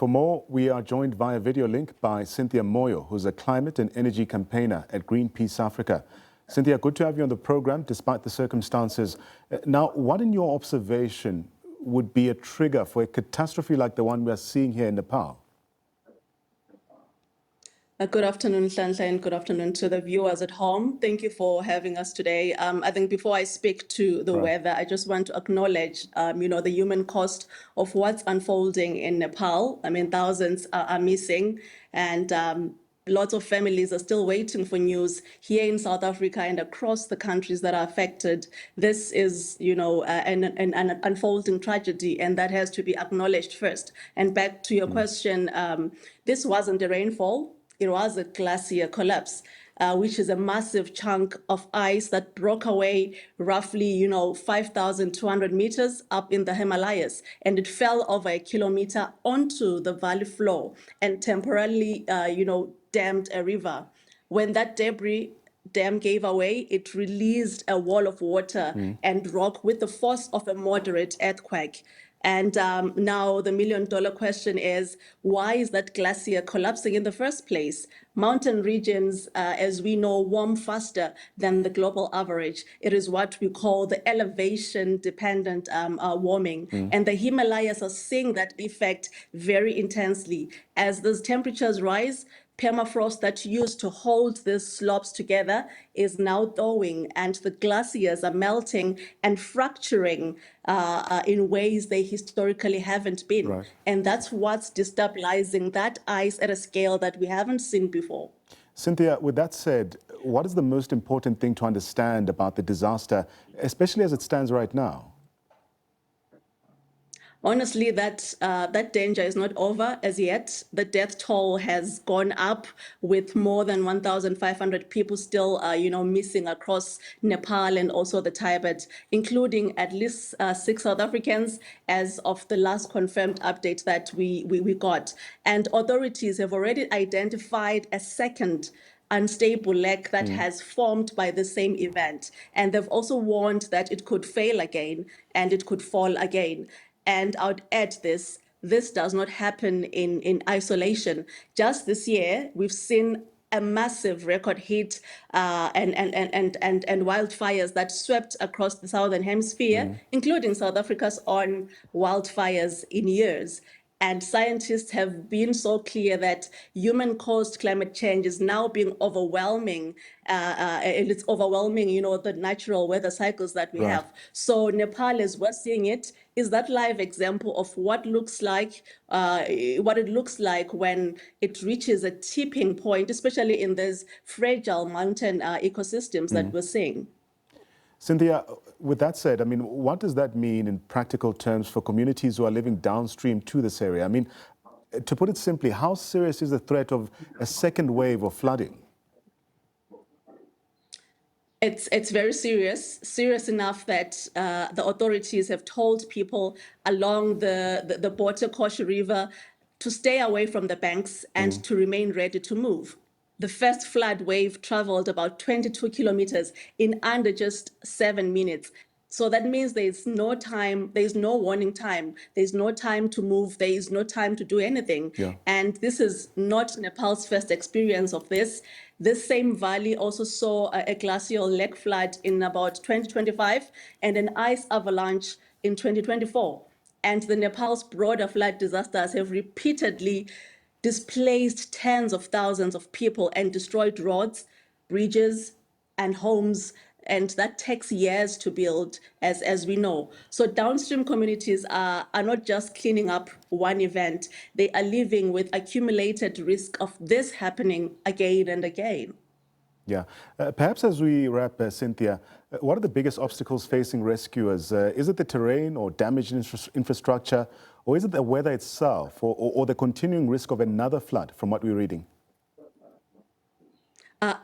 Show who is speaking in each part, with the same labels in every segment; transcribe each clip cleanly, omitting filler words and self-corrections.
Speaker 1: For more, we are joined via video link by Cynthia Moyo, who's a climate and energy campaigner at Greenpeace Africa. Cynthia, good to have you on the program despite the circumstances. Now, what in your observation would be a trigger for a catastrophe like the one we are seeing here in Nepal?
Speaker 2: Good afternoon, Nhlanhla, and good afternoon to the viewers at home. Thank you for having us today. I think before I speak to the weather, I just want to acknowledge, the human cost of what's unfolding in Nepal. I mean, thousands are missing, and lots of families are still waiting for news here in South Africa and across the countries that are affected. This is, an unfolding tragedy, and that has to be acknowledged first. And back to your question, this wasn't a rainfall. It was a glacier collapse, which is a massive chunk of ice that broke away roughly, 5,200 meters up in the Himalayas. And it fell over a kilometer onto the valley floor and temporarily, dammed a river. When that dam gave away, it released a wall of water and rock with the force of a moderate earthquake. And now the million-dollar question is, why is that glacier collapsing in the first place? Mountain regions, as we know, warm faster than the global average. It is what we call the elevation-dependent warming. And the Himalayas are seeing that effect very intensely. As those temperatures rise, permafrost that used to hold these slopes together is now thawing, and the glaciers are melting and fracturing in ways they historically haven't been.
Speaker 1: Right.
Speaker 2: And that's what's destabilizing that ice at a scale that we haven't seen before.
Speaker 1: Cynthia, with that said, what is the most important thing to understand about the disaster, especially as it stands right now?
Speaker 2: Honestly, that danger is not over as yet. The death toll has gone up, with more than 1,500 people still, missing across Nepal and also the Tibet, including at least 6 South Africans as of the last confirmed update that we got. And authorities have already identified a second unstable lake that has formed by the same event. And they've also warned that it could fail again and it could fall again. And I would add this does not happen in isolation. Just this year, we've seen a massive record heat and wildfires that swept across the Southern Hemisphere, including South Africa's own wildfires in years. And scientists have been so clear that human-caused climate change is now being overwhelming. And it's overwhelming, the natural weather cycles that we have. So Nepal, as we're seeing it, is that live example of what it looks like when it reaches a tipping point, especially in these fragile mountain ecosystems that we're seeing.
Speaker 1: Cynthia, with that said, I mean, what does that mean in practical terms for communities who are living downstream to this area? I mean, to put it simply, how serious is the threat of a second wave of flooding?
Speaker 2: It's very serious enough that the authorities have told people along the Botakoshi River to stay away from the banks and to remain ready to move. The first flood wave traveled about 22 kilometers in under just 7 minutes. So that means there's no time, there's no warning time, there's no time to move, there is no time to do anything.
Speaker 1: Yeah.
Speaker 2: And this is not Nepal's first experience of this. This same valley also saw a glacial lake flood in about 2025 and an ice avalanche in 2024. And the Nepal's broader flood disasters have repeatedly displaced tens of thousands of people and destroyed roads, bridges, and homes. And that takes years to build, as we know. So downstream communities are not just cleaning up one event, they are living with accumulated risk of this happening again and again.
Speaker 1: Yeah. Perhaps as we wrap, Cynthia, what are the biggest obstacles facing rescuers? Is it the terrain or damaged infrastructure, or is it the weather itself, or the continuing risk of another flood, from what we're reading?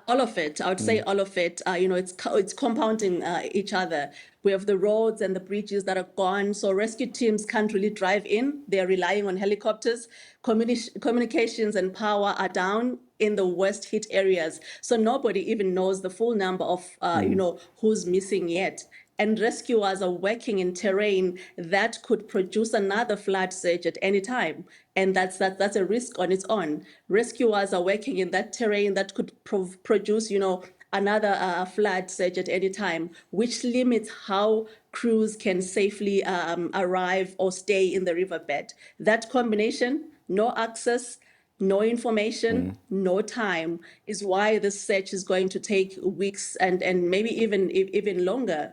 Speaker 2: All of it. I would say all of it. It's compounding each other. We have the roads and the bridges that are gone, so rescue teams can't really drive in. They're relying on helicopters. Communications and power are down in the worst hit areas, so nobody even knows the full number of who's missing yet. and rescuers are working in terrain that could produce another flood surge at any time. And that's a risk on its own. Rescuers are working in that terrain that could produce, another flood surge at any time, which limits how crews can safely arrive or stay in the riverbed. That combination, no access, no information, no time, is why this search is going to take weeks and maybe even longer.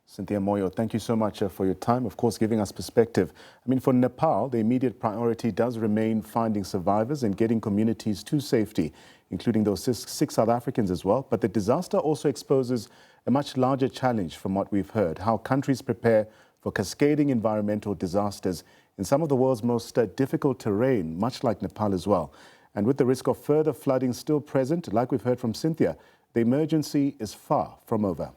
Speaker 1: Cynthia Moyo, thank you so much for your time, of course, giving us perspective. I mean, for Nepal, the immediate priority does remain finding survivors and getting communities to safety, including those six South Africans as well. But the disaster also exposes a much larger challenge from what we've heard, how countries prepare for cascading environmental disasters in some of the world's most difficult terrain, much like Nepal as well. And with the risk of further flooding still present, like we've heard from Cynthia, the emergency is far from over.